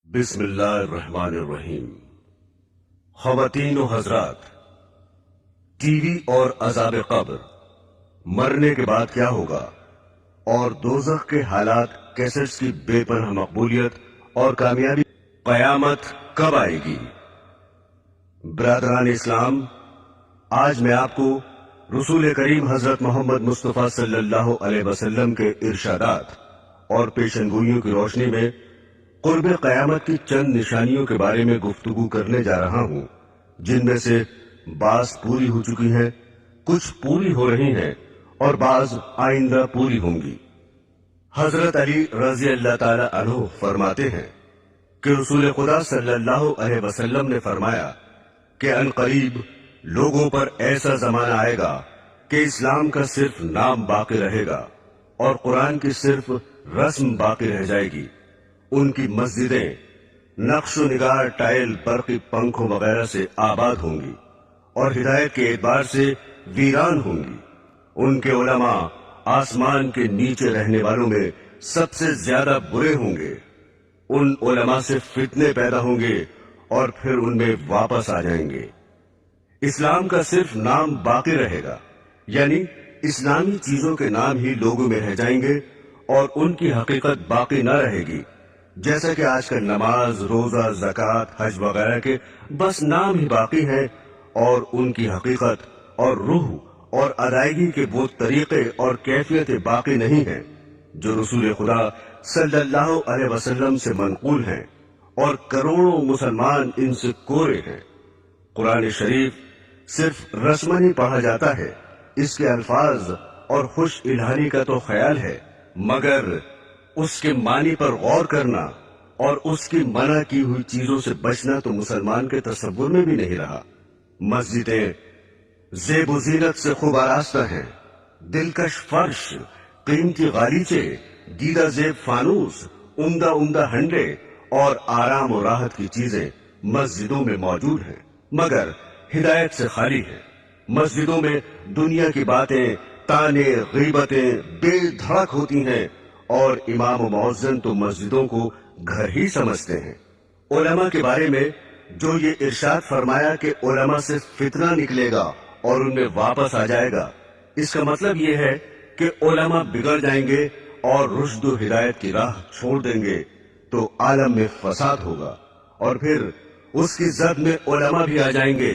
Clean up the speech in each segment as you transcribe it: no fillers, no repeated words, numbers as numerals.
بسم اللہ الرحمن الرحیم۔ خواتین و حضرات، ٹی وی اور عذاب قبر، مرنے کے بعد کیا ہوگا اور دوزخ کے حالات، کیسٹس کی بے پناہ مقبولیت اور کامیابی، قیامت کب آئے گی؟ برادران اسلام، آج میں آپ کو رسول کریم حضرت محمد مصطفیٰ صلی اللہ علیہ وسلم کے ارشادات اور پیشن گوئیوں کی روشنی میں قرب قیامت کی چند نشانیوں کے بارے میں گفتگو کرنے جا رہا ہوں، جن میں سے بعض پوری ہو چکی ہیں، کچھ پوری ہو رہی ہیں اور بعض آئندہ پوری ہوں گی۔ حضرت علی رضی اللہ تعالی عنہ فرماتے ہیں کہ رسول خدا صلی اللہ علیہ وسلم نے فرمایا کہ عنقریب لوگوں پر ایسا زمانہ آئے گا کہ اسلام کا صرف نام باقی رہے گا اور قرآن کی صرف رسم باقی رہ جائے گی۔ ان کی مسجدیں نقش و نگار، ٹائل، برقی پنکھوں وغیرہ سے آباد ہوں گی اور ہدایت کے اعتبار سے ویران ہوں گی۔ ان کے علماء آسمان کے نیچے رہنے والوں میں سب سے زیادہ برے ہوں گے۔ ان علماء سے فتنے پیدا ہوں گے اور پھر ان میں واپس آ جائیں گے۔ اسلام کا صرف نام باقی رہے گا، یعنی اسلامی چیزوں کے نام ہی لوگوں میں رہ جائیں گے اور ان کی حقیقت باقی نہ رہے گی، جیسا کہ آج کل نماز، روزہ، زکوٰۃ، حج وغیرہ کے بس نام ہی باقی ہیں اور ان کی حقیقت اور روح اور ادائیگی کے وہ طریقے اور کیفیتیں باقی نہیں ہیں جو رسول خدا صلی اللہ علیہ وسلم سے منقول ہیں، اور کروڑوں مسلمان ان سے کورے ہیں۔ قرآن شریف صرف رسمن ہی پڑھا جاتا ہے، اس کے الفاظ اور خوش الہانی کا تو خیال ہے، مگر اس کے معنی پر غور کرنا اور اس کی منع کی ہوئی چیزوں سے بچنا تو مسلمان کے تصور میں بھی نہیں رہا۔ مسجدیں زیب و زینت سے خوب آراستہ ہیں، دلکش فرش، قیمتی غالیچے، دیدہ زیب فانوس، عمدہ عمدہ ہنڈے اور آرام و راحت کی چیزیں مسجدوں میں موجود ہیں، مگر ہدایت سے خالی ہیں۔ مسجدوں میں دنیا کی باتیں، تانے، غیبتیں بے دھڑک ہوتی ہیں اور امام و مؤذن تو مسجدوں کو گھر ہی سمجھتے ہیں۔ علماء کے بارے میں جو یہ ارشاد فرمایا کہ علماء سے فتنہ نکلے گا اور ان میں واپس آ جائے گا، اس کا مطلب یہ ہے کہ علماء بگڑ جائیں گے اور رشد و ہدایت کی راہ چھوڑ دیں گے تو عالم میں فساد ہوگا، اور پھر اس کی زد میں علماء بھی آ جائیں گے،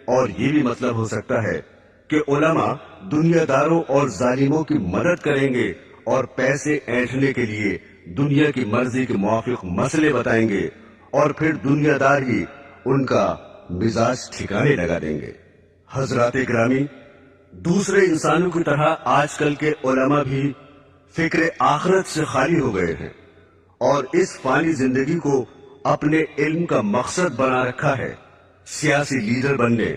اور یہ بھی مطلب ہو سکتا ہے کہ علماء دنیا داروں اور ظالموں کی مدد کریں گے اور پیسے اینٹھنے کے لیے دنیا کی مرضی کے موافق مسئلے بتائیں گے، اور پھر دنیا دار ہی ان کا مزاج ٹھکانے لگا دیں گے۔ حضرات گرامی، دوسرے انسانوں کی طرح آج کل کے علماء بھی فکر آخرت سے خالی ہو گئے ہیں اور اس فانی زندگی کو اپنے علم کا مقصد بنا رکھا ہے۔ سیاسی لیڈر بننے،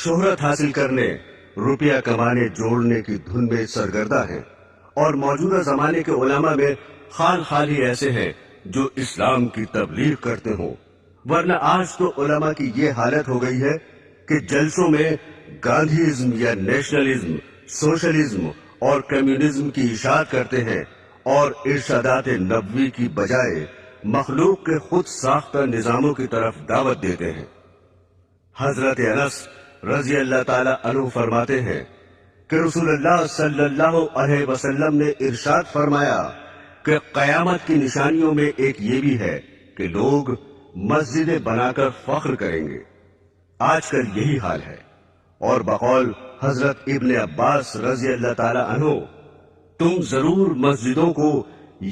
شہرت حاصل کرنے، روپیہ کمانے جوڑنے کی دھن میں سرگردہ ہیں، اور موجودہ زمانے کے علماء میں خال ہی ایسے ہیں جو اسلام کی تبلیغ کرتے ہوں، ورنہ آج تو علماء کی یہ حالت ہو گئی ہے کہ جلسوں میں گاندھیزم یا نیشنلزم، سوشلزم اور کمیونزم کی اشاعت کرتے ہیں اور ارشادات نبوی کی بجائے مخلوق کے خود ساختہ نظاموں کی طرف دعوت دیتے ہیں۔ حضرت انس رضی اللہ تعالی عنہ فرماتے ہیں کہ رسول اللہ صلی اللہ علیہ وسلم نے ارشاد فرمایا کہ قیامت کی نشانیوں میں ایک یہ بھی ہے کہ لوگ مسجدیں بنا کر فخر کریں گے۔ آج کل یہی حال ہے، اور بقول حضرت ابن عباس رضی اللہ تعالی عنہ، تم ضرور مسجدوں کو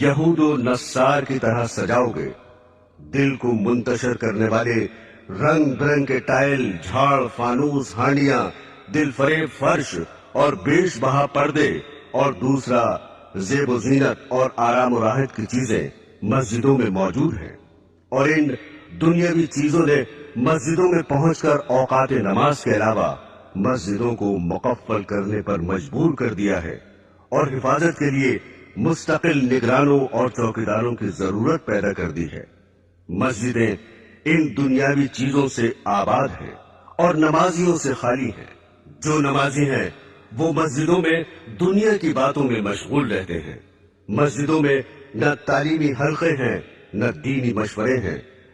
یہود و نصار کی طرح سجاؤ گے۔ دل کو منتشر کرنے والے رنگ برنگ کے ٹائل، جھاڑ، فانوس، ہانڈیاں، دل فریب فرش اور بیش بہا پردے، اور دوسرا زیب و زینت اور آرام و راحت کی چیزیں مسجدوں میں موجود ہیں، اور ان دنیاوی چیزوں نے مسجدوں میں پہنچ کر اوقات نماز کے علاوہ مسجدوں کو مقفل کرنے پر مجبور کر دیا ہے، اور حفاظت کے لیے مستقل نگرانوں اور چوکیداروں کی ضرورت پیدا کر دی ہے۔ مسجدیں ان دنیاوی چیزوں سے آباد ہیں اور نمازیوں سے خالی ہیں۔ جو نمازی ہیں وہ مسجدوں میں دنیا کی باتوں میں مشغول رہتے ہیں۔ مسجدوں میں نہ تعلیمی حلقے ہیں، نہ دینی مشورے ہیں،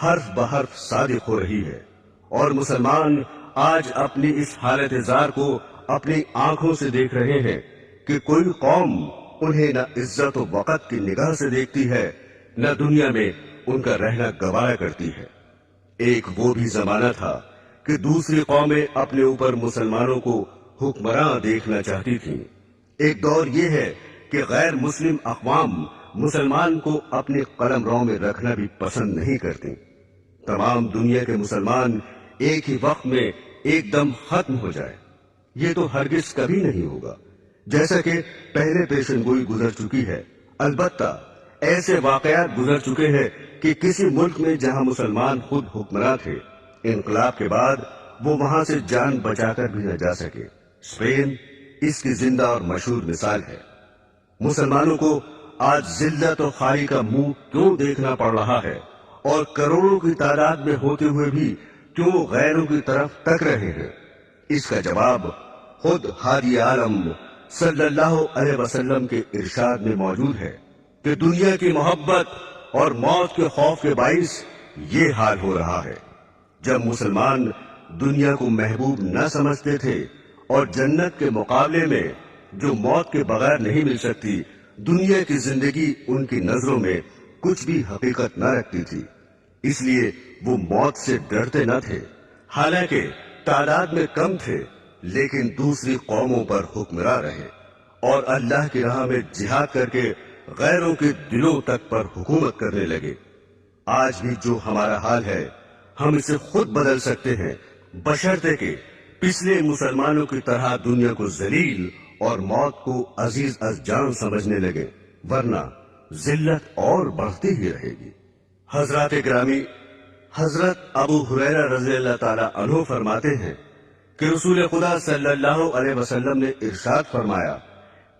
حرف بحرف صادق ہو رہی ہے، اور مسلمان آج اپنی اس حالت زار کو اپنی آنکھوں سے دیکھ رہے ہیں کہ کوئی قوم انہیں نہ عزت و وقت کی نگاہ سے دیکھتی ہے، نہ دنیا میں ان کا رہنا گوارا کرتی ہے۔ ایک وہ بھی زمانہ تھا کہ دوسری قومیں اپنے اوپر مسلمانوں کو حکمراں دیکھنا چاہتی تھیں۔ ایک دور یہ ہے کہ غیر مسلم اقوام مسلمان کو اپنے قلم رو میں رکھنا بھی پسند نہیں کرتی۔ تمام دنیا کے مسلمان ایک ہی وقت میں ایک دم ختم ہو جائے، یہ تو ہرگز کبھی نہیں ہوگا، جیسا کہ پہلے پیشن گوئی گزر چکی ہے۔ البتہ ایسے واقعات گزر چکے ہیں کہ کسی ملک میں جہاں مسلمان خود حکمراں تھے، انقلاب کے بعد وہ وہاں سے جان بچا کر بھی نہ جا سکے۔ اسپین اس کی زندہ اور مشہور مثال ہے۔ مسلمانوں کو آج ذلت و خاری کا منہ کیوں دیکھنا پڑ رہا ہے، اور کروڑوں کی تعداد میں ہوتے ہوئے بھی کیوں غیروں کی طرف تک رہے ہیں؟ اس کا جواب خود ہادی عالم صلی اللہ علیہ وسلم کے ارشاد میں موجود ہے کہ دنیا کی محبت اور موت کے خوف کے باعث یہ حال ہو رہا ہے۔ جب مسلمان دنیا کو محبوب نہ سمجھتے تھے اور جنت کے مقابلے میں جو موت کے بغیر نہیں مل سکتی، دنیا کی زندگی ان کی نظروں میں کچھ بھی حقیقت نہ رکھتی تھی، اس لیے وہ موت سے ڈرتے نہ تھے۔ حالانکہ تعداد میں کم تھے، لیکن دوسری قوموں پر حکمراں رہے اور اللہ کی راہ میں جہاد کر کے غیروں کے دلوں تک پر حکومت کرنے لگے۔ آج بھی جو ہمارا حال ہے ہم اسے خود بدل سکتے ہیں، بشرطے کہ پچھلے مسلمانوں کی طرح دنیا کو ذلیل اور موت کو عزیز از جان سمجھنے لگے، ورنہ ذلت اور بڑھتی ہی رہے گی۔ حضرات گرامی، حضرت ابو ہریرہ رضی اللہ تعالی عنہ فرماتے ہیں کہ رسول خدا صلی اللہ علیہ وسلم نے ارشاد فرمایا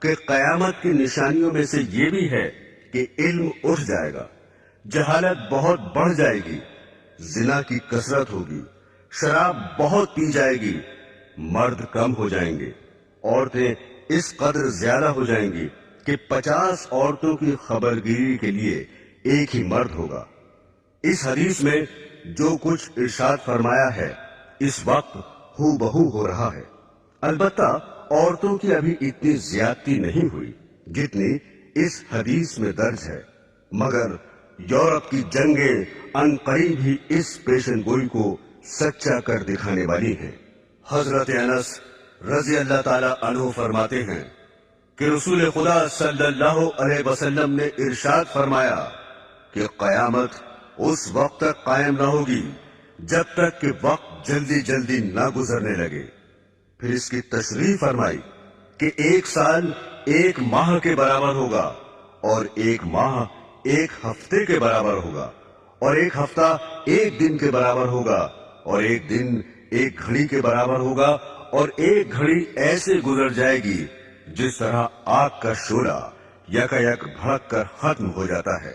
کہ قیامت کی نشانیوں میں سے یہ بھی ہے کہ علم اٹھ جائے گا، جہالت بہت بڑھ جائے گی، زنا کی کثرت ہوگی، شراب بہت پی جائے گی، مرد کم ہو جائیں گے، عورتیں اس قدر زیادہ ہو جائیں گی کہ 50 عورتوں کی خبرگیری کے لیے ایک ہی مرد ہوگا۔ اس حدیث میں جو کچھ ارشاد فرمایا ہے اس وقت ہو بہو ہو رہا ہے۔ البتہ عورتوں کی ابھی اتنی زیادتی نہیں ہوئی جتنی اس حدیث میں درج ہے، مگر یورپ کی جنگیں ان قریب ہی اس پیشن گوئی کو سچا کر دکھانے والی ہیں۔ حضرت انس رضی اللہ تعالی عنہ فرماتے ہیں کہ رسول خدا صلی اللہ علیہ وسلم نے ارشاد فرمایا کہ قیامت اس وقت تک قائم نہ ہوگی جب تک کہ وقت جلدی جلدی نہ گزرنے لگے۔ پھر اس کی تشریح فرمائی کہ 1 سال 1 ماہ کے برابر ہوگا، اور 1 ماہ 1 ہفتے کے برابر ہوگا، اور 1 ہفتہ 1 دن کے برابر ہوگا، اور 1 دن 1 گھڑی کے برابر ہوگا، اور 1 گھڑی ایسے گزر جائے گی جس طرح آگ کا شعلہ یکایک بھڑک کر ختم ہو جاتا ہے۔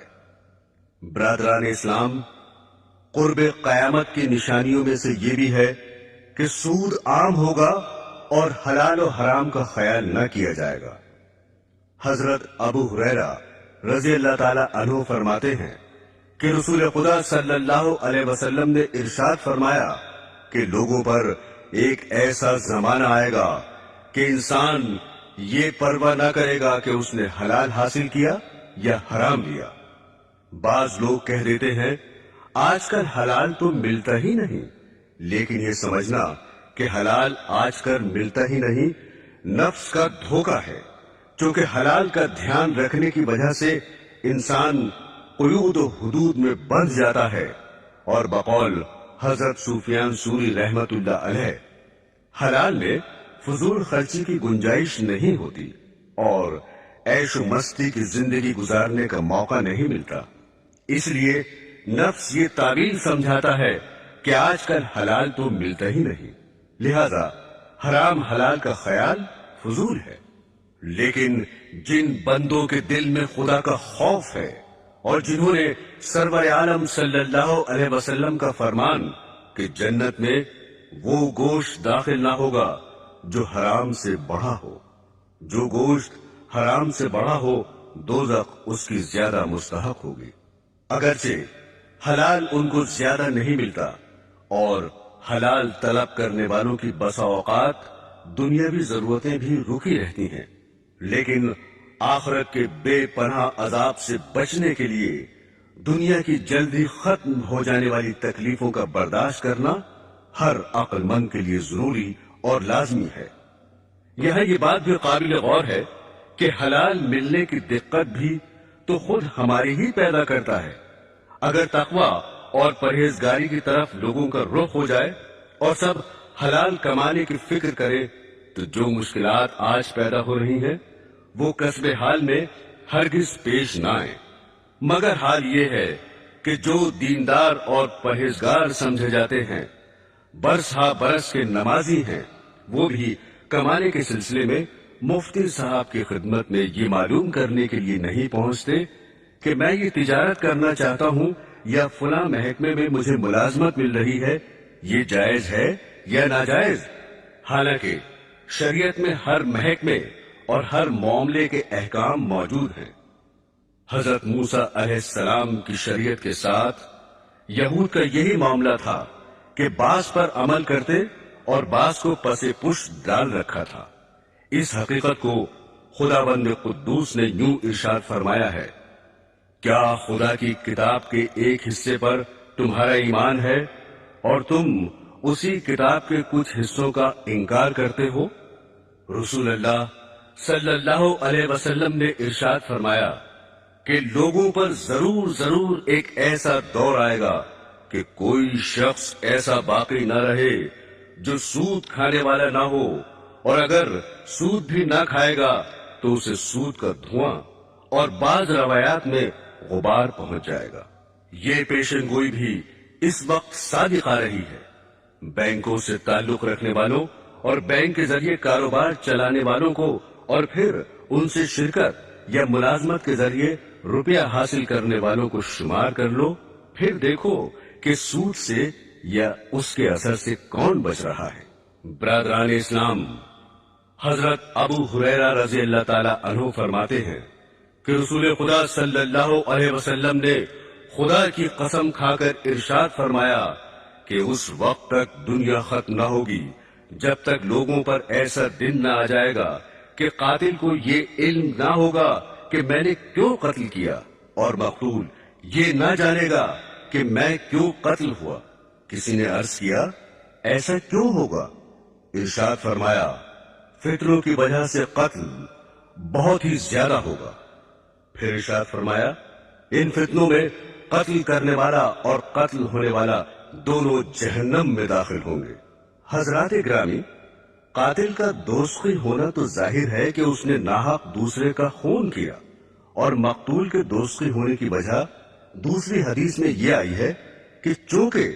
برادران اسلام، قرب قیامت کی نشانیوں میں سے یہ بھی ہے کہ سود عام ہوگا اور حلال و حرام کا خیال نہ کیا جائے گا۔ حضرت ابو ہریرہ رضی اللہ تعالی عنہ فرماتے ہیں کہ رسول خدا صلی اللہ علیہ وسلم نے ارشاد فرمایا کہ لوگوں پر ایک ایسا زمانہ آئے گا کہ انسان یہ پرواہ نہ کرے گا کہ اس نے حلال حاصل کیا یا حرام لیا۔ بعض لوگ کہہ دیتے ہیں آج کل حلال تو ملتا ہی نہیں، لیکن یہ سمجھنا کہ حلال آج کل ملتا ہی نہیں نفس کا دھوکہ ہے، چونکہ حلال کا دھیان رکھنے کی وجہ سے انسان قیود و حدود میں بندھ جاتا ہے، اور بقول حضرت سفیان ثوری رحمت اللہ علیہ حلال میں فضول خرچی کی گنجائش نہیں ہوتی اور عیش و مستی کی زندگی گزارنے کا موقع نہیں ملتا، اس لیے نفس یہ تعبیر سمجھاتا ہے کہ آج کل حلال تو ملتا ہی نہیں، لہذا حرام حلال کا خیال فضول ہے۔ لیکن جن بندوں کے دل میں خدا کا خوف ہے اور جنہوں نے سرور عالم صلی اللہ علیہ وسلم کا فرمان کہ جنت میں وہ گوشت داخل نہ ہوگا جو حرام سے بڑھا ہو، جو گوشت حرام سے بڑھا ہو دوزخ اس کی زیادہ مستحق ہوگی۔ اگرچہ حلال ان کو زیادہ نہیں ملتا، اور حلال طلب کرنے والوں کی بسا اوقات دنیاوی ضرورتیں بھی رکی رہتی ہیں، لیکن آخرت کے بے پناہ عذاب سے بچنے کے لیے دنیا کی جلدی ختم ہو جانے والی تکلیفوں کا برداشت کرنا ہر عقل مند کے لیے ضروری اور لازمی ہے۔ یہاں یہ بات بھی قابل غور ہے کہ حلال ملنے کی دقت بھی تو خود ہماری ہی پیدا کرتا ہے۔ اگر تقویٰ اور پرہیزگاری کی طرف لوگوں کا رخ ہو جائے اور سب حلال کمانے کی فکر کرے تو جو مشکلات آج پیدا ہو رہی ہیں وہ کسب حال میں ہرگز پیش نہ آئیں، مگر حال یہ ہے کہ جو دیندار اور پرہیزگار سمجھے جاتے ہیں، برس ہا برس کے نمازی ہیں، وہ بھی کمانے کے سلسلے میں مفتی صاحب کی خدمت میں یہ معلوم کرنے کے لیے نہیں پہنچتے کہ میں یہ تجارت کرنا چاہتا ہوں یا فلاں محکمے میں مجھے ملازمت مل رہی ہے، یہ جائز ہے یا ناجائز۔ حالانکہ شریعت میں ہر محکمے اور ہر معاملے کے احکام موجود ہیں۔ حضرت موسیٰ علیہ السلام کی شریعت کے ساتھ یہود کا یہی معاملہ تھا کہ بعض پر عمل کرتے اور بعض کو پس پشت ڈال رکھا تھا۔ اس حقیقت کو خداوند قدوس نے یوں ارشاد فرمایا ہے، کیا خدا کی کتاب کے ایک حصے پر تمہارا ایمان ہے اور تم اسی کتاب کے کچھ حصوں کا انکار کرتے ہو؟ رسول اللہ صلی اللہ علیہ وسلم نے ارشاد فرمایا کہ لوگوں پر ضرور ایک ایسا دور آئے گا کہ کوئی شخص ایسا باقی نہ رہے جو سود کھانے والا نہ ہو، اور اگر سود بھی نہ کھائے گا تو اسے سود کا دھواں اور بعض روایات میں غبار پہنچ جائے گا۔ یہ پیشن گوئی بھی اس وقت صادق آ رہی ہے۔ بینکوں سے تعلق رکھنے والوں اور بینک کے ذریعے کاروبار چلانے والوں کو اور پھر ان سے شرکت یا ملازمت کے ذریعے روپیہ حاصل کرنے والوں کو شمار کر لو، پھر دیکھو کہ سود سے یا اس کے اثر سے کون بچ رہا ہے۔ برادران اسلام، حضرت ابو ہریرہ رضی اللہ تعالی عنہ فرماتے ہیں کہ رسول خدا صلی اللہ علیہ وسلم نے خدا کی قسم کھا کر ارشاد فرمایا کہ اس وقت تک دنیا ختم نہ ہوگی جب تک لوگوں پر ایسا دن نہ آ جائے گا کہ قاتل کو یہ علم نہ ہوگا کہ میں نے کیوں قتل کیا، اور مقتول یہ نہ جانے گا کہ میں کیوں قتل ہوا۔ کسی نے عرض کیا ایسا کیوں ہوگا؟ ارشاد فرمایا فتنوں کی وجہ سے قتل بہت ہی زیادہ ہوگا۔ پھر ارشاد فرمایا ان فتنوں میں قتل کرنے والا اور قتل ہونے والا دونوں جہنم میں داخل ہوں گے۔ حضرات گرامی، قاتل کا دوستی ہونا تو ظاہر ہے کہ اس نے ناحق دوسرے کا خون کیا، اور مقتول کے دوستی ہونے کی وجہ دوسری حدیث میں یہ آئی ہے کہ چونکہ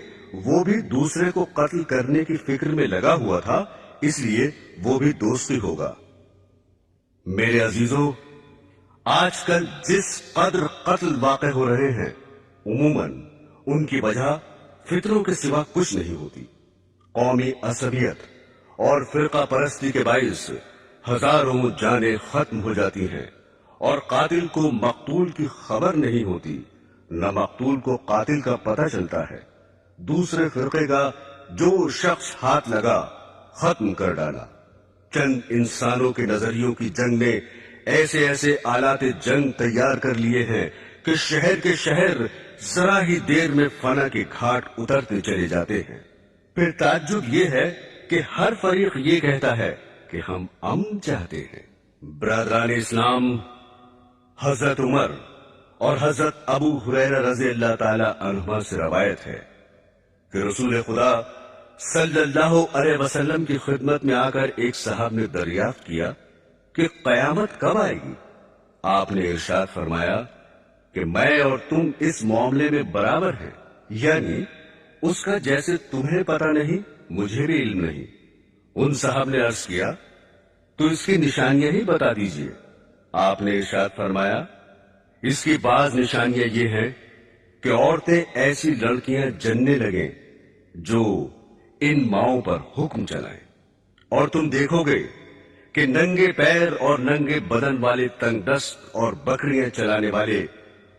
وہ بھی دوسرے کو قتل کرنے کی فکر میں لگا ہوا تھا اس لیے وہ بھی دوستی ہوگا۔ میرے عزیزوں، آج کل جس قدر قتل واقع ہو رہے ہیں عموماً ان کی وجہ فطروں کے سوا کچھ نہیں ہوتی۔ قومی عصبیت اور فرقہ پرستی کے باعث ہزاروں جانیں ختم ہو جاتی ہیں، اور قاتل کو مقتول کی خبر نہیں ہوتی، نہ مقتول کو قاتل کا پتہ چلتا ہے۔ دوسرے فرقے کا جو شخص ہاتھ لگا ختم کر ڈالا۔ چند انسانوں کے نظریوں کی جنگ نے ایسے ایسے آلات جنگ تیار کر لیے ہیں کہ شہر کے شہر ذرا ہی دیر میں فنا کے گھاٹ اترتے چلے جاتے ہیں۔ پھر تعجب یہ ہے کہ ہر فریق یہ کہتا ہے کہ ہم امن چاہتے ہیں۔ برادران اسلام، حضرت عمر اور حضرت ابو ہریرہ رضی اللہ تعالی عنہما سے روایت ہے کہ رسول خدا صلی اللہ علیہ وسلم کی خدمت میں آ کر ایک صاحب نے دریافت کیا کہ قیامت کب آئے گی؟ آپ نے ارشاد فرمایا کہ میں اور تم اس معاملے میں برابر ہیں، یعنی اس کا جیسے تمہیں پتہ نہیں مجھے بھی علم نہیں۔ ان صاحب نے عرض کیا تو اس کی نشانیاں ہی بتا دیجئے۔ آپ نے ارشاد فرمایا اس کی بعض نشانیاں یہ ہیں کہ عورتیں ایسی لڑکیاں جننے لگیں جو ان ماؤں پر حکم چلائیں، اور تم دیکھو گے کہ ننگے پیر اور ننگے بدن والے تنگ دست اور بکریاں چلانے والے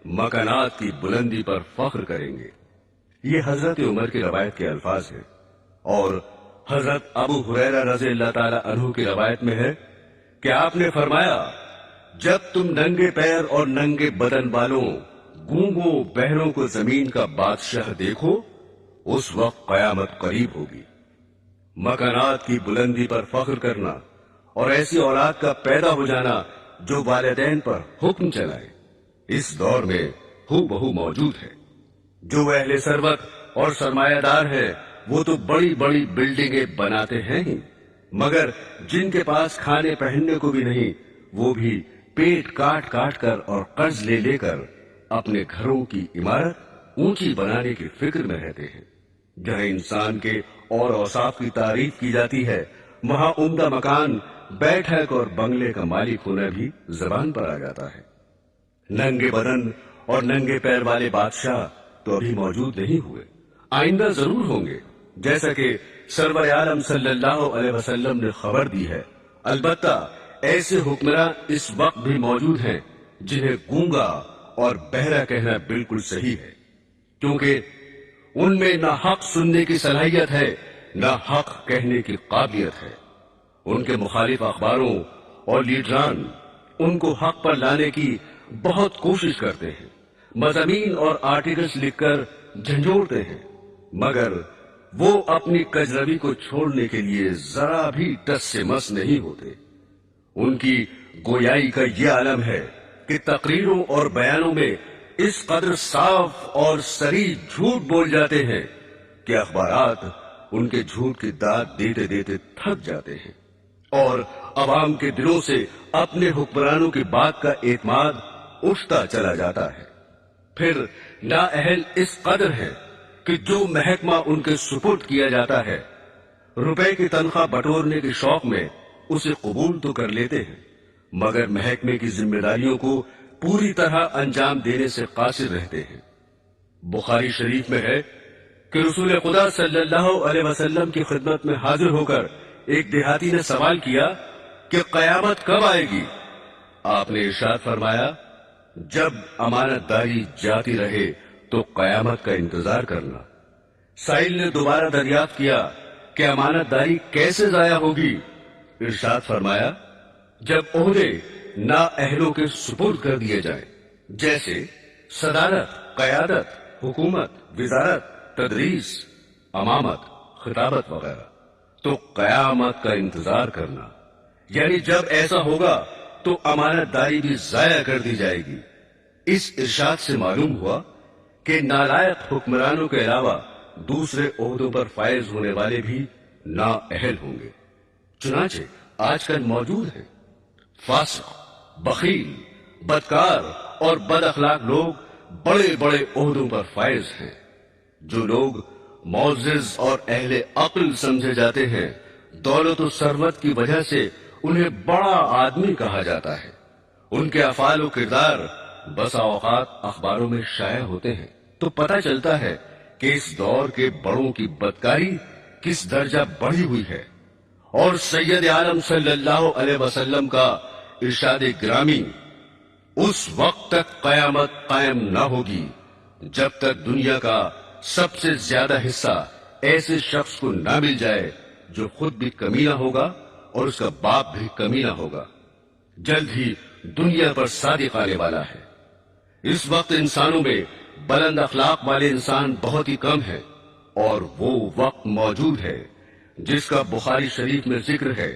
مکانات کی بلندی پر فخر کریں گے۔ یہ حضرت عمر کی روایت کے الفاظ ہیں، اور حضرت ابو ہریرہ رضی اللہ تعالی عنہ کی روایت میں ہے کہ آپ نے فرمایا، جب تم ننگے پیر اور ننگے بدن والوں، گونگوں بہروں کو زمین کا بادشاہ دیکھو، اس وقت قیامت قریب ہوگی۔ مکانات کی بلندی پر فخر کرنا اور ایسی اولاد کا پیدا ہو جانا جو والدین پر حکم چلائے، اس دور میں ہو بہو موجود ہے۔ جو اہل ثروت اور سرمایہ دار ہے وہ تو بڑی بڑی بلڈنگیں بناتے ہیں ہی، مگر جن کے پاس کھانے پہننے کو بھی نہیں، وہ بھی پیٹ کاٹ کاٹ کر اور قرض لے لے کر اپنے گھروں کی عمارت اونچی بنانے کی فکر میں رہتے ہیں۔ جہاں انسان کے اور اوصاف کی تعریف کی جاتی ہے، وہاں عمدہ مکان، بیٹھک اور بنگلے کا مالک ہونا بھی زبان پر آ جاتا ہے۔ ننگے بدن اور ننگے پیر والے بادشاہ تو ابھی موجود نہیں ہوئے، آئندہ ضرور ہوں گے، جیسا کہ سرور عالم صلی اللہ علیہ وسلم نے خبر دی ہے۔ البتہ ایسے حکمراں اس وقت بھی موجود ہیں جنہیں گونگا اور بہرا کہنا بالکل صحیح ہے، کیونکہ ان میں نہ حق سننے کی صلاحیت ہے نہ حق کہنے کی قابلیت ہے۔ ان کے مخالف اخباروں اور لیڈران ان کو حق پر لانے کی بہت کوشش کرتے ہیں، مضامین اور آرٹیکلز لکھ کر جھنجھوڑتے ہیں، مگر وہ اپنی کجروی کو چھوڑنے کے لیے ذرا بھی ٹس سے مس نہیں ہوتے۔ ان کی گویائی کا یہ عالم ہے کہ تقریروں اور بیانوں میں اس قدر صاف اور صریح جھوٹ بول جاتے ہیں کہ اخبارات ان کے جھوٹ کی داد دیتے دیتے تھک جاتے ہیں، اور عوام کے دلوں سے اپنے حکمرانوں کی بات کا اعتماد اٹھتا چلا جاتا ہے۔ پھر نااہل اس قدر ہے کہ جو محکمہ ان کے سپرد کیا جاتا ہے، روپے کی تنخواہ بٹورنے کے شوق میں اسے قبول تو کر لیتے ہیں، مگر محکمے کی ذمہ داریوں کو پوری طرح انجام دینے سے قاصر رہتے ہیں۔ بخاری شریف میں ہے کہ رسول خدا صلی اللہ علیہ وسلم کی خدمت میں حاضر ہو کر ایک دیہاتی نے سوال کیا کہ قیامت کب آئے گی؟ آپ نے ارشاد فرمایا، جب امانت داری جاتی رہے تو قیامت کا انتظار کرنا۔ سائل نے دوبارہ دریافت کیا کہ امانت داری کیسے ضائع ہوگی؟ ارشاد فرمایا، جب عہدے نااہلوں کے سپرد کر دیے جائیں، جیسے صدارت، قیادت، حکومت، وزارت، تدریس، امامت، خطابت وغیرہ، تو قیامت کا انتظار کرنا، یعنی جب ایسا ہوگا تو امانت داری بھی ضائع کر دی جائے گی۔ اس ارشاد سے معلوم ہوا کہ نالائق حکمرانوں کے علاوہ دوسرے عہدوں پر فائز ہونے والے بھی نااہل ہوں گے۔ چنانچہ آج کل موجود ہیں فاسق، بخیل، بدکار اور بد اخلاق لوگ بڑے بڑے عہدوں پر فائز ہیں۔ جو لوگ معزز اور اہل عقل سمجھے جاتے ہیں، دولت و ثروت کی وجہ سے انہیں بڑا آدمی کہا جاتا ہے۔ ان کے افعال و کردار بسا اوقات اخباروں میں شائع ہوتے ہیں تو پتہ چلتا ہے کہ اس دور کے بڑوں کی بدکاری کس درجہ بڑھی ہوئی ہے، اور سید عالم صلی اللہ علیہ وسلم کا ارشاد گرامی، اس وقت تک قیامت قائم نہ ہوگی جب تک دنیا کا سب سے زیادہ حصہ ایسے شخص کو نہ مل جائے جو خود بھی کمینہ ہوگا اور اس کا باپ بھی کمینہ ہوگا۔ جلد ہی دنیا پر صادق آنے والا ہے۔ اس وقت انسانوں میں بلند اخلاق والے انسان بہت ہی کم ہیں، اور وہ وقت موجود ہے جس کا بخاری شریف میں ذکر ہے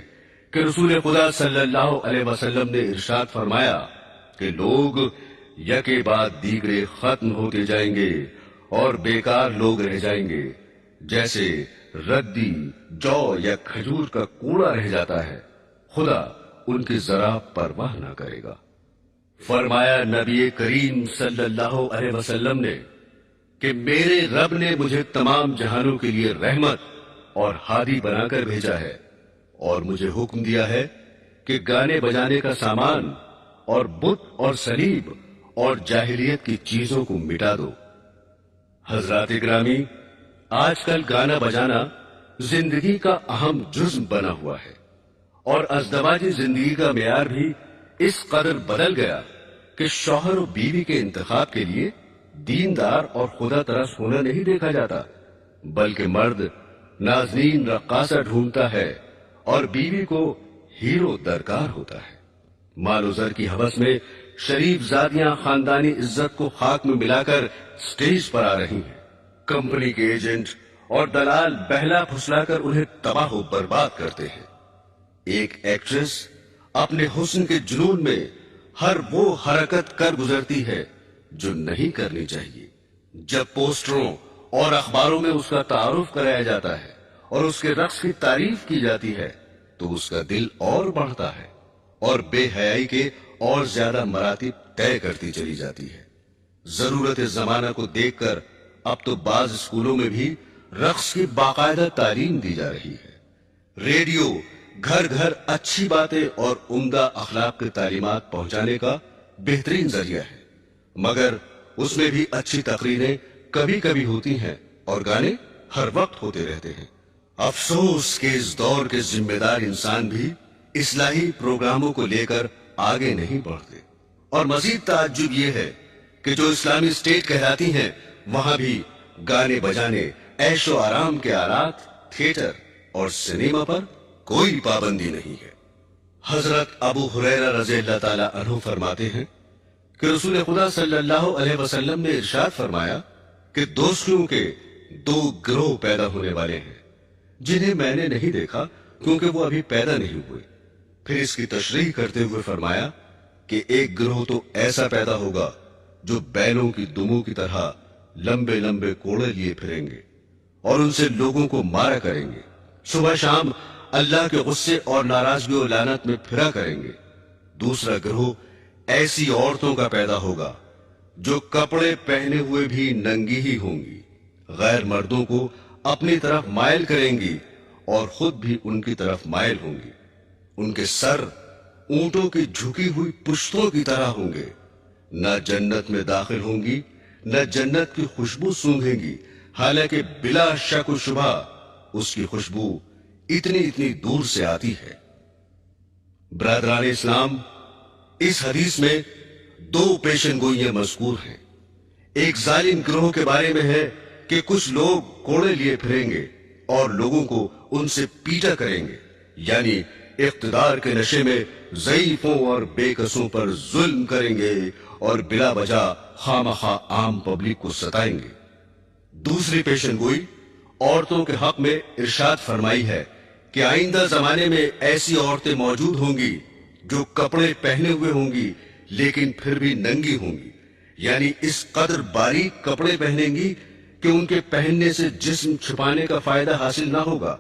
کہ رسول خدا صلی اللہ علیہ وسلم نے ارشاد فرمایا کہ لوگ یکے بعد دیگرے ختم ہوتے جائیں گے اور بیکار لوگ رہ جائیں گے، جیسے ردی، جو یا کھجور کا کوڑا رہ جاتا ہے، خدا ان کی ذرا پرواہ نہ کرے گا۔ فرمایا نبی کریم صلی اللہ علیہ وسلم نے کہ میرے رب نے مجھے تمام جہانوں کے لیے رحمت اور ہادی بنا کر بھیجا ہے، اور مجھے حکم دیا ہے کہ گانے بجانے کا سامان اور بت اور صلیب اور جاہلیت کی چیزوں کو مٹا دو۔ حضرات گرامی، آج کل گانا بجانا زندگی کا اہم جزو بنا ہوا ہے، اور ازدواجی زندگی کا معیار بھی اس قدر بدل گیا کہ شوہر و بیوی کے انتخاب کے لیے دیندار اور خدا ترس ہونا نہیں دیکھا جاتا، بلکہ مرد نازنین رقاصہ ڈھونڈتا ہے اور بیوی کو ہیرو درکار ہوتا ہے۔ مال و زر کی ہوس میں شریف زادیاں خاندانی عزت کو خاک میں ملا کر سٹیج پر آ رہی ہیں۔ کمپنی کے ایجنٹ اور دلال بہلا پھسلا کر انہیں تباہ و برباد کرتے ہیں۔ ایک ایکٹریس اپنے حسن کے جنون میں ہر وہ حرکت کر گزرتی ہے جو نہیں کرنی چاہیے۔ جب پوسٹروں اور اخباروں میں اس کا تعارف کرایا جاتا ہے اور اس کے رقص کی تعریف کی جاتی ہے تو اس کا دل اور بڑھتا ہے اور بے حیائی کے اور زیادہ مراتب طے کرتی چلی جاتی ہے۔ ضرورت زمانہ کو دیکھ کر اب تو بعض اسکولوں میں بھی رقص کی باقاعدہ تعلیم دی جا رہی ہے۔ ریڈیو گھر گھر اچھی باتیں اور عمدہ اخلاق کی تعلیمات پہنچانے کا بہترین ذریعہ ہے، مگر اس میں بھی اچھی تقریریں کبھی کبھی ہوتی ہیں اور گانے ہر وقت ہوتے رہتے ہیں۔ افسوس کہ اس دور کے ذمہ دار انسان بھی اصلاحی پروگراموں کو لے کر آگے نہیں بڑھتے، اور مزید تعجب یہ ہے کہ جو اسلامی اسٹیٹ کہلاتی ہیں وہاں بھی گانے بجانے، عیش و آرام کے آلات، تھیٹر اور سنیما پر کوئی پابندی نہیں ہے۔ حضرت ابو ہریرہ رضی اللہ تعالی عنہ فرماتے ہیں کہ رسول خدا صلی اللہ علیہ وسلم نے ارشاد فرمایا کہ دوستیوں کے دو گروہ پیدا ہونے والے ہیں جنہیں میں نے نہیں دیکھا کیونکہ وہ ابھی پیدا نہیں ہوئے۔ پھر اس کی تشریح کرتے ہوئے فرمایا کہ ایک گروہ تو ایسا پیدا ہوگا جو بیلوں کی دموں کی طرح لمبے لمبے کوڑے لیے پھریں گے اور ان سے لوگوں کو مارا کریں گے، صبح شام اللہ کے غصے اور ناراضگی و لعنت میں پھرا کریں گے۔ دوسرا گروہ ایسی عورتوں کا پیدا ہوگا جو کپڑے پہنے ہوئے بھی ننگی ہی ہوں گی، غیر مردوں کو اپنی طرف مائل کریں گی اور خود بھی ان کی طرف مائل ہوں گی۔ ان کے سر اونٹوں کی جھکی ہوئی پشتوں کی طرح ہوں گے، نہ جنت میں داخل ہوں گی نہ جنت کی خوشبو سونگھیں گی، حالانکہ بلا شک و شبہ اس کی خوشبو اتنی دور سے آتی ہے۔ برادران اسلام، اس حدیث میں دو پیشن گوئیاں مذکور ہیں۔ ایک ظالم گروہ کے بارے میں ہے کہ کچھ لوگ کوڑے لیے پھریں گے اور لوگوں کو ان سے پیٹا کریں گے، یعنی اقتدار کے نشے میں ضعیفوں اور بے کسوں پر ظلم کریں گے اور بلا وجہ خامخواہ عام پبلک کو ستائیں گے۔ دوسری پیشن گوئی عورتوں کے حق میں ارشاد فرمائی ہے کہ آئندہ زمانے میں ایسی عورتیں موجود ہوں گی جو کپڑے پہنے ہوئے ہوں گی لیکن پھر بھی ننگی ہوں گی، یعنی اس قدر باریک کپڑے پہنیں گی کہ ان کے پہننے سے جسم چھپانے کا فائدہ حاصل نہ ہوگا،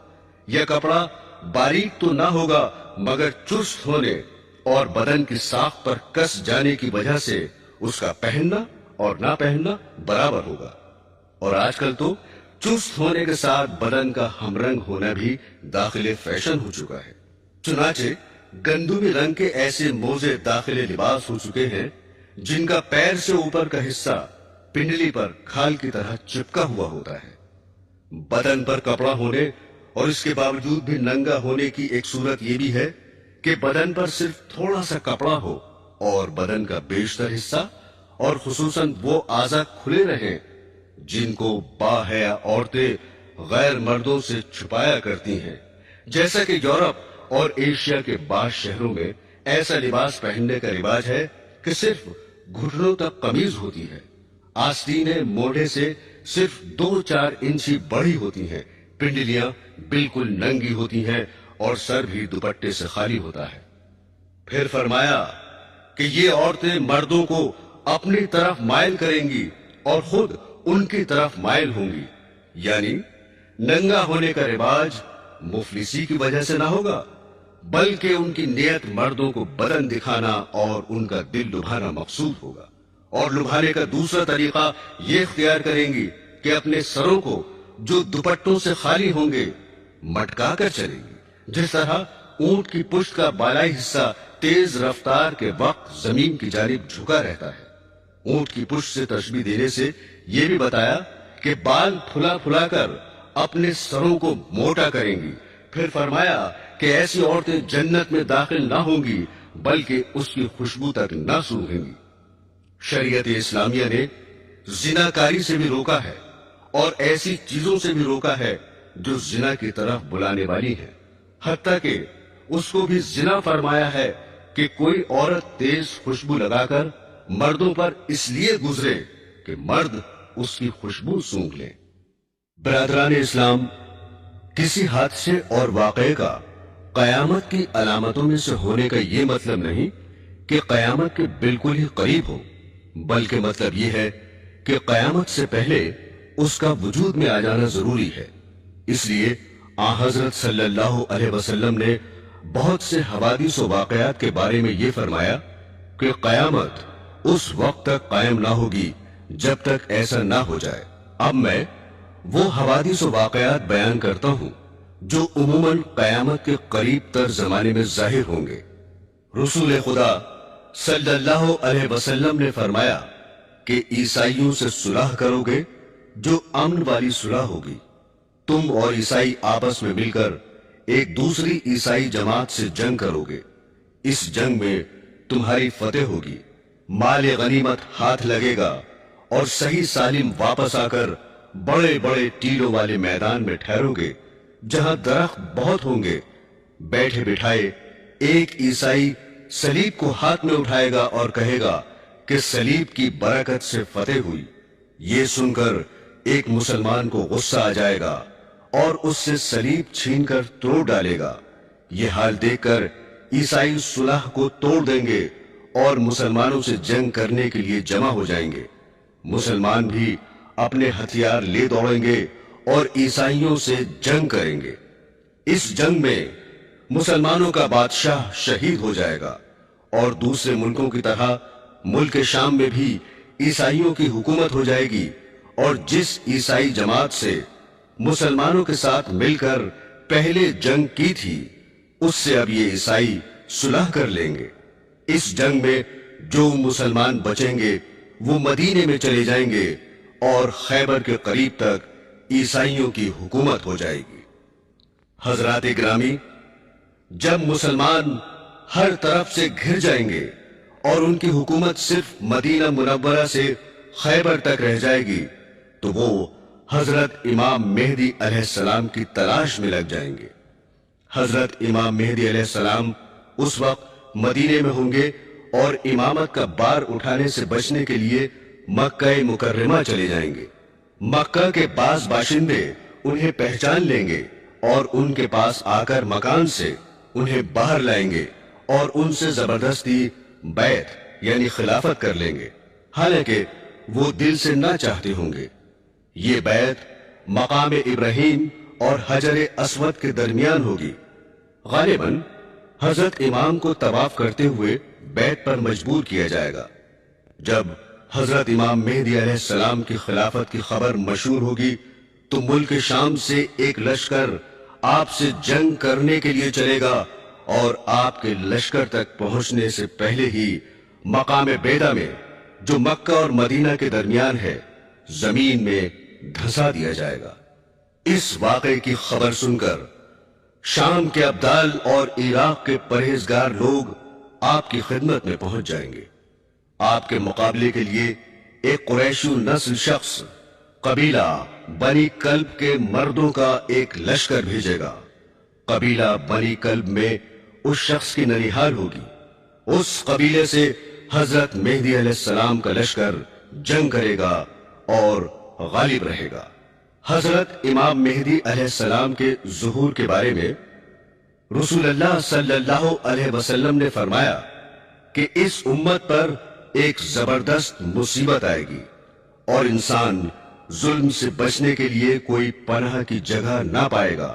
یہ کپڑا باریک تو نہ ہوگا مگر چست ہونے اور بدن کی ساخت پر کس جانے کی وجہ سے اس کا پہننا اور نہ پہننا برابر ہوگا۔ اور آج کل تو چست ہونے کے ساتھ بدن کا ہم رنگ ہونا بھی داخل فیشن ہو چکا ہے۔ چنانچہ گندمی رنگ کے ایسے موزے داخل لباس ہو چکے ہیں جن کا پیر سے اوپر کا حصہ پنڈلی پر کھال کی طرح چپکا ہوا ہوتا ہے۔ بدن پر کپڑا ہونے اور اس کے باوجود بھی ننگا ہونے کی ایک صورت یہ بھی ہے کہ بدن پر صرف تھوڑا سا کپڑا ہو اور بدن کا بیشتر حصہ اور خصوصاً وہ اعضاء کھلے رہیں جن کو باحیا عورتیں غیر مردوں سے چھپایا کرتی ہیں، جیسا کہ یورپ اور ایشیا کے بعض شہروں میں ایسا لباس پہننے کا رواج ہے کہ صرف گھٹنوں تک قمیض ہوتی ہے، آستینیں موڑے سے صرف 2-4 انچ ہی بڑی ہوتی ہیں، پنڈلیاں بالکل ننگی ہوتی ہیں اور سر بھی دوپٹے سے خالی ہوتا ہے۔ پھر فرمایا کہ یہ عورتیں مردوں کو اپنی طرف مائل کریں گی اور خود ان کی طرف مائل ہوں گی، یعنی ننگا ہونے کا رواج مفلسی کی وجہ سے نہ ہوگا بلکہ ان کی نیت مردوں کو بدن دکھانا اور ان کا دل لبھانا مقصود ہوگا، اور لبھانے کا دوسرا طریقہ یہ اختیار کریں گی کہ اپنے سروں کو جو دوپٹوں سے خالی ہوں گے مٹکا کر چلیں گی، جس طرح اونٹ کی پشت کا بالائی حصہ تیز رفتار کے وقت زمین کی جانب جھکا رہتا ہے۔ اونٹ کی پشت سے تشبیہ دینے سے یہ بھی بتایا کہ بال پھلا پھلا کر اپنے سروں کو موٹا کریں گی۔ پھر فرمایا کہ ایسی عورتیں جنت میں داخل نہ ہوں گی بلکہ اس کی خوشبو تک نہ سونگھیں گی۔ شریعت اسلامیہ نے زناکاری سے بھی روکا ہے اور ایسی چیزوں سے بھی روکا ہے جو زنا کی طرف بلانے والی ہیں، حتیٰ کہ اس کو بھی زنا فرمایا ہے کہ کوئی عورت تیز خوشبو لگا کر مردوں پر اس لیے گزرے کہ مرد اس کی خوشبو سونگھ لیں۔ برادران اسلام، کسی حادثے اور واقعے کا قیامت کی علامتوں میں سے ہونے کا یہ مطلب نہیں کہ قیامت کے بالکل ہی قریب ہو، بلکہ مطلب یہ ہے کہ قیامت سے پہلے اس کا وجود میں آ جانا ضروری ہے۔ اس لیے حضرت صلی اللہ علیہ وسلم نے بہت سے حوادث و واقعات کے بارے میں یہ فرمایا کہ قیامت اس وقت تک قائم نہ ہوگی جب تک ایسا نہ ہو جائے۔ اب میں وہ حوادث و واقعات بیان کرتا ہوں جو عموماً قیامت کے قریب تر زمانے میں ظاہر ہوں گے۔ رسول خدا صلی اللہ علیہ وسلم نے فرمایا کہ عیسائیوں سے صلح کرو گے جو امن والی صلح ہوگی۔ تم اور عیسائی آپس میں مل کر ایک دوسری عیسائی جماعت سے جنگ کرو گے، اس جنگ میں تمہاری فتح ہوگی، مال غنیمت ہاتھ لگے گا اور صحیح سالم واپس آ کر بڑے بڑے ٹیلوں والے میدان میں ٹھہرو گے جہاں درخت بہت ہوں گے۔ بیٹھے بٹھائے ایک عیسائی صلیب کو ہاتھ میں اٹھائے گا اور کہے گا کہ صلیب کی برکت سے فتح ہوئی۔ یہ سن کر ایک مسلمان کو غصہ آ جائے گا اور اس سے صلیب چھین کر توڑ ڈالے گا۔ یہ حال دیکھ کر عیسائی صلح کو توڑ دیں گے اور مسلمانوں سے جنگ کرنے کے لیے جمع ہو جائیں گے۔ مسلمان بھی اپنے ہتھیار لے دوڑیں گے اور عیسائیوں سے جنگ کریں گے۔ اس جنگ میں مسلمانوں کا بادشاہ شہید ہو جائے گا اور دوسرے ملکوں کی طرح ملک شام میں بھی عیسائیوں کی حکومت ہو جائے گی، اور جس عیسائی جماعت سے مسلمانوں کے ساتھ مل کر پہلے جنگ کی تھی اس سے اب یہ عیسائی صلح کر لیں گے۔ اس جنگ میں جو مسلمان بچیں گے وہ مدینے میں چلے جائیں گے اور خیبر کے قریب تک عیسائیوں کی حکومت ہو جائے گی۔ حضرات گرامی، جب مسلمان ہر طرف سے گھر جائیں گے اور ان کی حکومت صرف مدینہ منورہ سے خیبر تک رہ جائے گی تو وہ حضرت امام مہدی علیہ السلام کی تلاش میں لگ جائیں گے۔ حضرت امام مہدی علیہ السلام اس وقت مدینے میں ہوں گے اور امامت کا بار اٹھانے سے بچنے کے لیے مکہ مکرمہ چلے جائیں گے۔ مکہ کے بعض باشندے انہیں پہچان لیں گے اور ان کے پاس آ کر مکان سے انہیں باہر لائیں گے اور ان سے زبردستی بیعت یعنی خلافت کر لیں گے، حالانکہ وہ دل سے نہ چاہتے ہوں گے۔ یہ بیعت مقام ابراہیم اور حجر اسود کے درمیان ہوگی۔ غالباً حضرت امام کو طواف کرتے ہوئے بیعت پر مجبور کیا جائے گا۔ جب حضرت امام مہدی علیہ السلام کی خلافت کی خبر مشہور ہوگی تو ملک شام سے ایک لشکر آپ سے جنگ کرنے کے لیے چلے گا اور آپ کے لشکر تک پہنچنے سے پہلے ہی مقام بیدا میں جو مکہ اور مدینہ کے درمیان ہے زمین میں دھسا دیا جائے گا۔ اس واقعے کی خبر سن کر شام کے ابدال اور عراق کے پرہیزگار لوگ آپ کی خدمت میں پہنچ جائیں گے۔ آپ کے مقابلے کے لیے ایک قریشی نسل شخص قبیلہ بنی کلب کے مردوں کا ایک لشکر بھیجے گا۔ قبیلہ بنی کلب میں اس شخص کی ننیحال ہوگی۔ اس قبیلے سے حضرت مہدی علیہ السلام کا لشکر جنگ کرے گا اور غالب رہے گا۔ حضرت امام مہدی علیہ السلام کے ظہور کے بارے میں رسول اللہ صلی اللہ علیہ وسلم نے فرمایا کہ اس امت پر ایک زبردست مصیبت آئے گی اور انسان ظلم سے بچنے کے لیے کوئی پناہ کی جگہ نہ پائے گا۔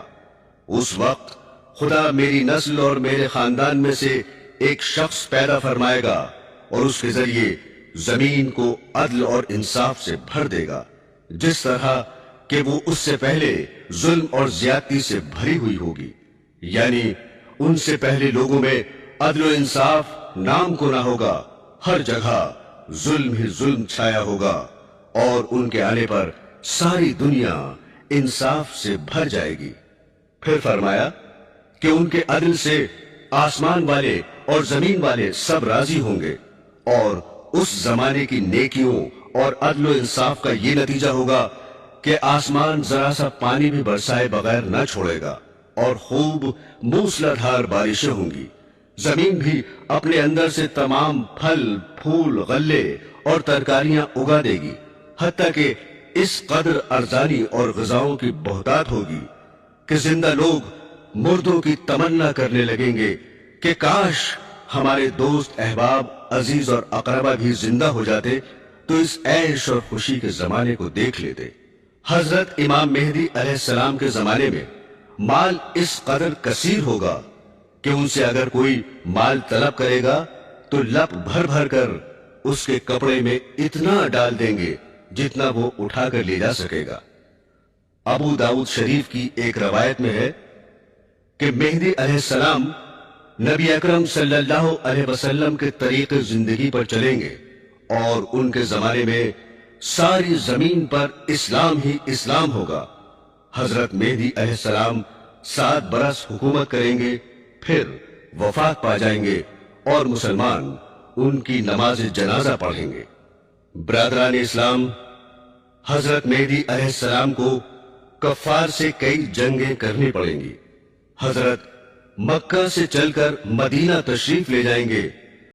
اس وقت خدا میری نسل اور میرے خاندان میں سے ایک شخص پیدا فرمائے گا اور اس کے ذریعے زمین کو عدل اور انصاف سے بھر دے گا، جس طرح کہ وہ اس سے پہلے ظلم اور زیادتی سے بھری ہوئی ہوگی۔ یعنی ان سے پہلے لوگوں میں عدل و انصاف نام کو نہ ہوگا، ہر جگہ ظلم ہی ظلم چھایا ہوگا، اور ان کے آنے پر ساری دنیا انصاف سے بھر جائے گی۔ پھر فرمایا کہ ان کے عدل سے آسمان والے اور زمین والے سب راضی ہوں گے، اور اس زمانے کی نیکیوں اور عدل و انصاف کا یہ نتیجہ ہوگا کہ آسمان ذرا سا پانی بھی برسائے بغیر نہ چھوڑے گا اور خوب موسلادھار بارشیں ہوں گی. زمین بھی اپنے اندر سے تمام پھل پھول غلے اور ترکاریاں اگا دے گی، حتیٰ کہ اس قدر ارزانی اور غذاؤں کی بہتات ہوگی کہ زندہ لوگ مردوں کی تمنا کرنے لگیں گے کہ کاش ہمارے دوست احباب عزیز اور اقربا بھی زندہ ہو جاتے تو اس عیش اور خوشی کے زمانے کو دیکھ لیتے. حضرت امام مہدی علیہ السلام کے زمانے میں مال اس قدر کثیر ہوگا کہ ان سے اگر کوئی مال طلب کرے گا تو لپ بھر بھر کر اس کے کپڑے میں اتنا ڈال دیں گے جتنا وہ اٹھا کر لے جا سکے گا. ابو داؤد شریف کی ایک روایت میں ہے کہ مہدی علیہ السلام نبی اکرم صلی اللہ علیہ وسلم کے طریق زندگی پر چلیں گے اور ان کے زمانے میں ساری زمین پر اسلام ہی اسلام ہوگا. حضرت مہدی علیہ السلام 7 برس حکومت کریں گے، پھر وفات پا جائیں گے اور مسلمان ان کی نماز جنازہ پڑھیں گے. برادران اسلام، حضرت مہدی علیہ السلام کو کفار سے کئی جنگیں کرنی پڑیں گی. حضرت مکہ سے چل کر مدینہ تشریف لے جائیں گے